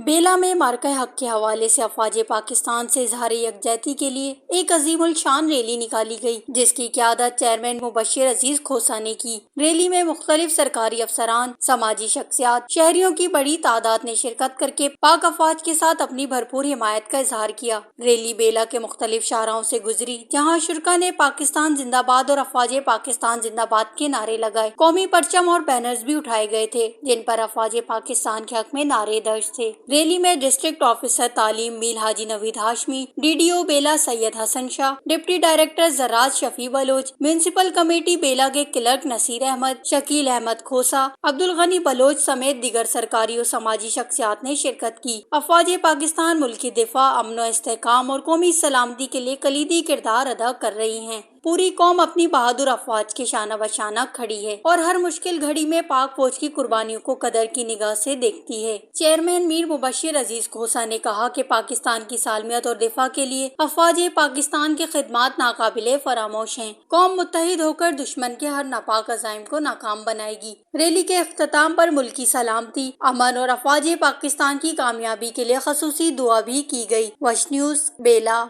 بیلا میں مارکہ حق کے حوالے سے افواج پاکستان سے اظہار یکجہتی کے لیے ایک عظیم الشان ریلی نکالی گئی، جس کی قیادت چیئرمین مبشر عزیز کھوسہ نے کی۔ ریلی میں مختلف سرکاری افسران، سماجی شخصیات، شہریوں کی بڑی تعداد نے شرکت کرکے پاک افواج کے ساتھ اپنی بھرپور حمایت کا اظہار کیا۔ ریلی بیلا کے مختلف شاہراہوں سے گزری، جہاں شرکاء نے پاکستان زندہ باد اور افواج پاکستان زندہ باد کے نعرے لگائے۔ قومی پرچم اور بینرز بھی اٹھائے گئے تھے، جن پر افواج پاکستان کے حق میں نعرے درج تھے۔ ریلی میں ڈسٹرکٹ آفیسر تعلیم میر حاجی نوید ہاشمی، DDO بیلا سید حسن شاہ، ڈپٹی ڈائریکٹر زراعت شفیع بلوچ، میونسپل کمیٹی بیلا کے کلرک نصیر احمد، شکیل احمد کھوسہ، عبدالغنی بلوچ سمیت دیگر سرکاری و سماجی شخصیات نے شرکت کی۔ افواج پاکستان ملکی دفاع، امن و استحکام اور قومی سلامتی کے لیے کلیدی کردار ادا کر رہی ہیں۔ پوری قوم اپنی بہادر افواج کے شانہ بشانہ کھڑی ہے اور ہر مشکل گھڑی میں پاک فوج کی قربانیوں کو قدر کی نگاہ سے دیکھتی ہے۔ چیئرمین میر مبشر عزیز کھوسہ نے کہا کہ پاکستان کی سالمیت اور دفاع کے لیے افواج پاکستان کی خدمات ناقابل فراموش ہیں۔ قوم متحد ہو کر دشمن کے ہر ناپاک عزائم کو ناکام بنائے گی۔ ریلی کے اختتام پر ملکی سلامتی، امن اور افواج پاکستان کی کامیابی کے لیے خصوصی دعا بھی کی گئی۔ وش نیوز، بیلا۔